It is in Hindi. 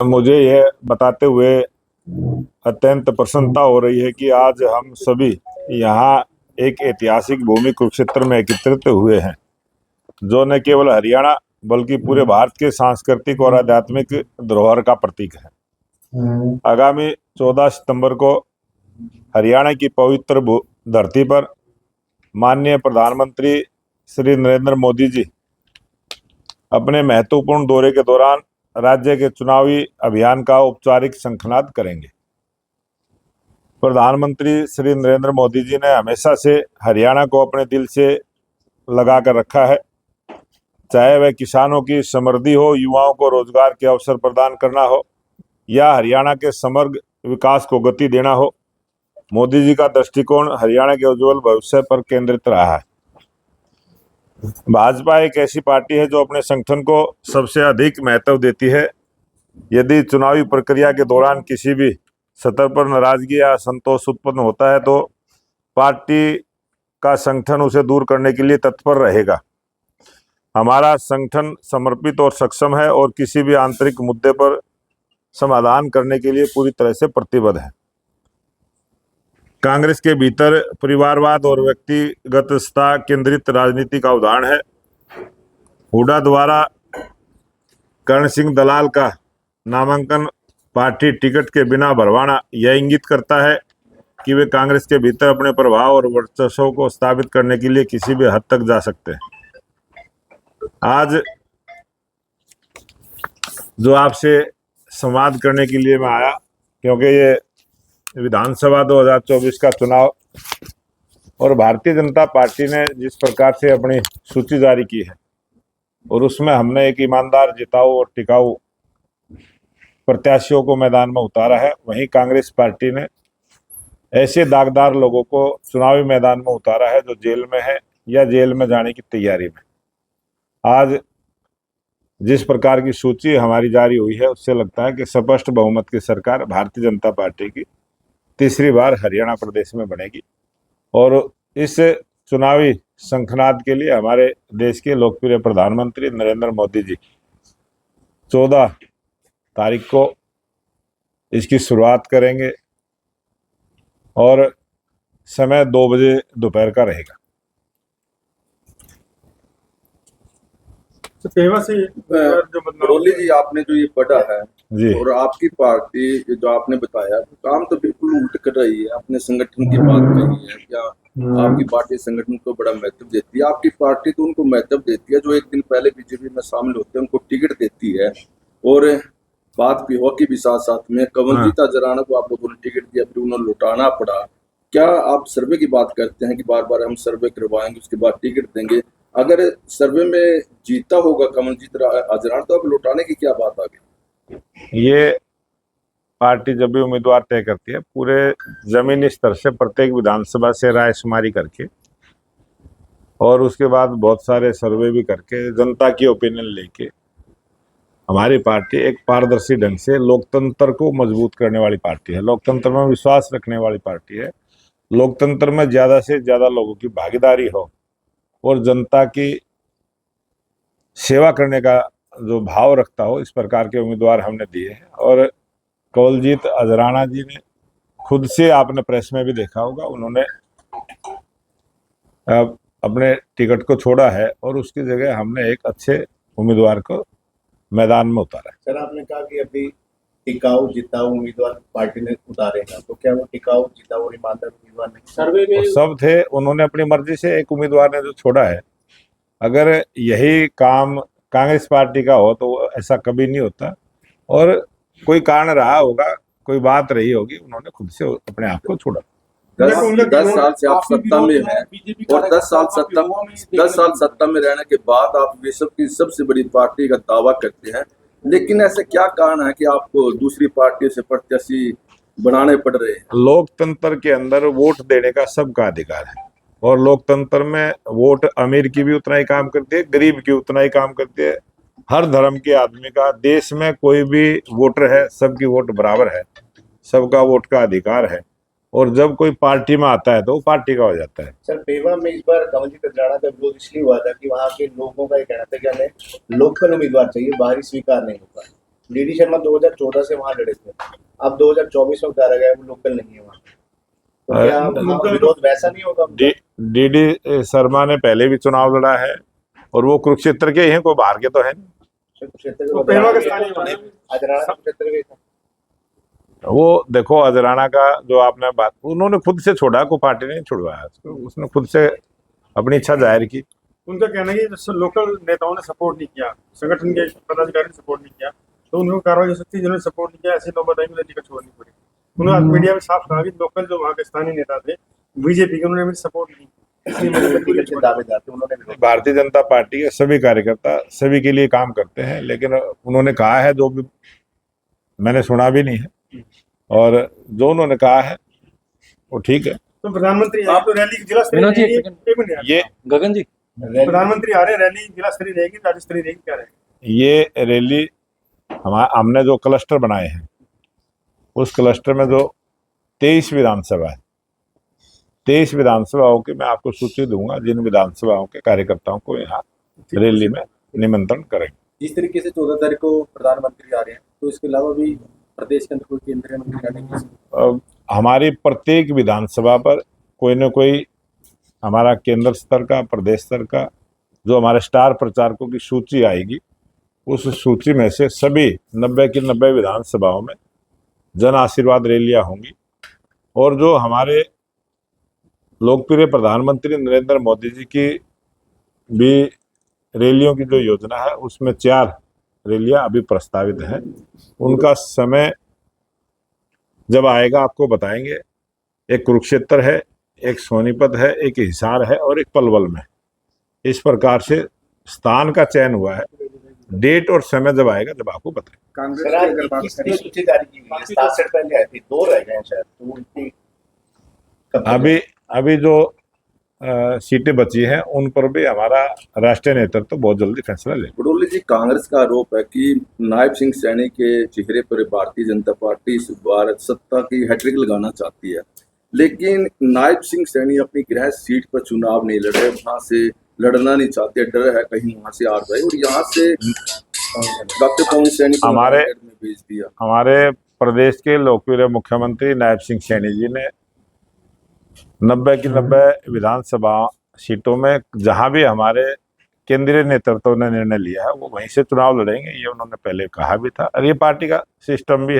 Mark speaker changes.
Speaker 1: मुझे यह बताते हुए अत्यंत प्रसन्नता हो रही है कि आज हम सभी यहाँ एक ऐतिहासिक भूमि कुरुक्षेत्र में एकत्रित हुए हैं, जो न केवल हरियाणा बल्कि पूरे भारत के सांस्कृतिक और आध्यात्मिक धरोहर का प्रतीक है। आगामी 14 सितंबर को हरियाणा की पवित्र धरती पर माननीय प्रधानमंत्री श्री नरेंद्र मोदी जी अपने महत्वपूर्ण दौरे के दौरान राज्य के चुनावी अभियान का औपचारिक शंखनाद करेंगे। प्रधानमंत्री श्री नरेंद्र मोदी जी ने हमेशा से हरियाणा को अपने दिल से लगा कर रखा है, चाहे वह किसानों की समृद्धि हो, युवाओं को रोजगार के अवसर प्रदान करना हो या हरियाणा के समग्र विकास को गति देना हो। मोदी जी का दृष्टिकोण हरियाणा के उज्जवल भविष्य पर केंद्रित रहा है। भाजपा एक ऐसी पार्टी है जो अपने संगठन को सबसे अधिक महत्व देती है। यदि चुनावी प्रक्रिया के दौरान किसी भी सतह पर नाराजगी या असंतोष उत्पन्न होता है तो पार्टी का संगठन उसे दूर करने के लिए तत्पर रहेगा। हमारा संगठन समर्पित और सक्षम है और किसी भी आंतरिक मुद्दे पर समाधान करने के लिए पूरी तरह से प्रतिबद्ध है। कांग्रेस के भीतर परिवारवाद और व्यक्तिगतता केंद्रित राजनीति का उदाहरण है। हुड्डा द्वारा कर्ण सिंह दलाल का नामांकन पार्टी टिकट के बिना भरवाना यह इंगित करता है कि वे कांग्रेस के भीतर अपने प्रभाव और वर्चस्व को स्थापित करने के लिए किसी भी हद तक जा सकते हैं। आज जो आपसे संवाद करने के लिए मैं आया, क्योंकि ये विधानसभा 2024 का चुनाव और भारतीय जनता पार्टी ने जिस प्रकार से अपनी सूची जारी की है और उसमें हमने एक ईमानदार, जिताऊ और टिकाऊ प्रत्याशियों को मैदान में उतारा है, वहीं कांग्रेस पार्टी ने ऐसे दागदार लोगों को चुनावी मैदान में उतारा है जो जेल में है या जेल में जाने की तैयारी में। आज जिस प्रकार की सूची हमारी जारी हुई है उससे लगता है कि स्पष्ट बहुमत की सरकार भारतीय जनता पार्टी की तीसरी बार हरियाणा प्रदेश में बनेगी और इस चुनावी शंखनाद के लिए हमारे देश के लोकप्रिय प्रधानमंत्री नरेंद्र मोदी जी 14 तारीख को इसकी शुरुआत करेंगे और समय 2 बजे दोपहर का रहेगा।
Speaker 2: बरौली जी, आपने जो ये पढ़ा है
Speaker 1: जी
Speaker 2: और आपकी पार्टी जो आपने बताया काम तो बिल्कुल उल्ट कर रही है। अपने संगठन की बात कही है, क्या आपकी पार्टी संगठन को बड़ा महत्व देती है? आपकी पार्टी तो उनको महत्व देती है जो एक दिन पहले बीजेपी में शामिल होते हैं, उनको टिकट देती है। और बात भी हो कि भी साथ साथ में कंवलजीत अजराना को आप लोगों ने टिकट दिया, फिर उन्हें लौटाना पड़ा। क्या आप सर्वे की बात करते हैं कि बार बार हम सर्वे करवाएंगे उसके बाद टिकट देंगे? अगर सर्वे में जीता होगा कंवलजीत अजराना तो अब लौटाने की क्या बात आ गई?
Speaker 1: ये पार्टी जब भी उम्मीदवार तय करती है पूरे जमीनी स्तर से प्रत्येक विधानसभा से रायशुमारी करके और उसके बाद बहुत सारे सर्वे भी करके जनता की ओपिनियन लेके हमारी पार्टी एक पारदर्शी ढंग से लोकतंत्र को मजबूत करने वाली पार्टी है, लोकतंत्र में विश्वास रखने वाली पार्टी है। लोकतंत्र में ज्यादा से ज्यादा लोगों की भागीदारी हो और जनता की सेवा करने का जो भाव रखता हो, इस प्रकार के उम्मीदवार हमने दिए हैं। और कंवलजीत अजराना जी ने खुद से, आपने प्रेस में भी देखा होगा, उन्होंने अपने टिकट को छोड़ा है और उसकी जगह हमने एक अच्छे उम्मीदवार को मैदान में उतारा है।
Speaker 3: सर, आपने कहा कि अभी टिकाऊ जिताऊ उम्मीदवार पार्टी ने उतारेगा, तो क्या वो टिकाऊ जिताऊ और ईमानदार उम्मीदवार नहीं? सर्वे में
Speaker 1: सब थे, उन्होंने अपनी मर्जी से, एक उम्मीदवार ने जो छोड़ा है। अगर यही काम कांग्रेस पार्टी का हो तो ऐसा कभी नहीं होता और कोई कारण रहा होगा, कोई बात रही होगी, उन्होंने खुद से अपने आप को छोड़ा।
Speaker 2: 10 साल से आप सत्ता में हैं और 10 साल सत्ता में रहने के बाद आप विश्व की सबसे बड़ी पार्टी का दावा करते हैं, लेकिन ऐसे क्या कारण है कि आपको दूसरी पार्टी से प्रत्याशी बनाने पड़ रहे हैं?
Speaker 1: लोकतंत्र के अंदर वोट देने का सबका अधिकार है और लोकतंत्र में वोट अमीर की भी उतना ही काम करती है, गरीब की उतना ही काम करती है। हर धर्म के आदमी का देश में कोई भी वोटर है, सबकी वोट बराबर है, सबका वोट का अधिकार है और जब कोई पार्टी में आता है तो वो पार्टी का हो जाता है।
Speaker 3: सर, पेवा में इस बार कंवलजीत अजराना का विरोध इसलिए हुआ था कि वहाँ के लोगों का ये कहना था कि हमें लोकल उम्मीदवार चाहिए, बाहरी स्वीकार नहीं होगा। डीडी शर्मा 2014 से वहां लड़े थे, अब 2024 में उतारा गया, वो लोकल नहीं है वहाँ, तो क्या वहाँ विरोध वैसा नहीं होगा?
Speaker 1: डीडी शर्मा ने पहले भी चुनाव लड़ा है और वो कुरुक्षेत्र के ही हैं, कोई बाहर के तो है नहीं।
Speaker 3: क्षेत्र के
Speaker 1: वो देखो, अजराना का जो आपने बात, उन्होंने खुद से छोड़ा, कोई पार्टी ने छुड़वाया उसको, उसने खुद से अपनी इच्छा जाहिर की।
Speaker 4: उनका कहना है कि जैसे लोकल नेताओं ने सपोर्ट नहीं किया, संगठन के पदाधिकारी ने सपोर्ट नहीं किया, तो उनको कार्रवाई हो सकती है। जिन्होंने सपोर्ट नहीं किया ऐसी नौबत आएगी, रैली का छोड़नी पड़ेगी। उन्होंने मीडिया में साफ कहा कि लोकल जो वहाँ के स्थानीय नेता थे बीजेपी के, उन्होंने भी सपोर्ट नहीं किया, इसलिए
Speaker 3: दावेदार थे उन्होंने।
Speaker 1: भारतीय जनता पार्टी के सभी कार्यकर्ता सभी के लिए काम करते हैं, लेकिन उन्होंने कहा है, जो भी मैंने सुना भी नहीं है, और जो उन्होंने कहा है वो ठीक है।
Speaker 4: तो प्रधानमंत्री आप तो रैली जिला स्तरीय,
Speaker 1: ये
Speaker 5: गगन जी,
Speaker 4: प्रधानमंत्री आ रहे हैं, रैली जिला स्तरीय रहेगी, राज्य स्तरीय रहेगी, क्या रहेगी?
Speaker 1: ये रैली हमने जो क्लस्टर बनाए हैं, उस क्लस्टर में जो 23 विधानसभा है, 23 विधानसभाओं की मैं आपको सूची दूंगा, जिन विधानसभाओं के कार्यकर्ताओं को यहाँ रैली में निमंत्रण करेंगे।
Speaker 5: जिस तरीके से 14 तारीख को प्रधानमंत्री आ रहे हैं, तो इसके अलावा भी प्रदेश के अंदर कोई केंद्रीय मंत्री आने की
Speaker 1: हमारी प्रत्येक विधानसभा पर कोई न कोई हमारा केंद्र स्तर का, प्रदेश स्तर का, जो हमारे स्टार प्रचारकों की सूची आएगी, उस सूची में से सभी 90 की 90 विधानसभाओं में जन आशीर्वाद रैलियां होंगी। और जो हमारे लोकप्रिय प्रधानमंत्री नरेंद्र मोदी जी की भी रैलियों की जो योजना है, उसमें 4 रैलियां अभी प्रस्तावित हैं। उनका समय जब आएगा आपको बताएंगे। एक कुरुक्षेत्र है, एक सोनीपत है, एक हिसार है और एक पलवल में। इस प्रकार से स्थान का चयन हुआ है। डेट और समय जब आएगा जब आपको बताएंगे।
Speaker 3: कांग्रेस की सूची जारी की गई है, 67 पहले आई थी, 2 रह गए हैं शायद, तो उनकी
Speaker 1: अभी जो सीटें बची हैं, उन पर भी हमारा राष्ट्रीय नेतृत्व बहुत जल्दी फैसला लेगा।
Speaker 2: बडोली जी, कांग्रेस का आरोप है कि नायब सिंह सैनी के चेहरे पर भारतीय जनता पार्टी इस बार सत्ता की हैट्रिक लगाना चाहती है, लेकिन नायब सिंह सैनी अपनी गृह सीट पर चुनाव नहीं लड़ रहे, वहां से लड़ना नहीं चाहते, डर है कहीं वहां से हार जाए, और यहाँ से डॉक्टर पवन सैनी को भेज दिया।
Speaker 1: हमारे प्रदेश के लोकप्रिय मुख्यमंत्री नायब सिंह सैनी जी ने 90 की 90 विधानसभा सीटों में जहां भी हमारे केंद्रीय नेतृत्व ने निर्णय लिया है, वो वहीं से चुनाव लड़ेंगे, ये उन्होंने पहले कहा भी था, और ये पार्टी का सिस्टम भी है।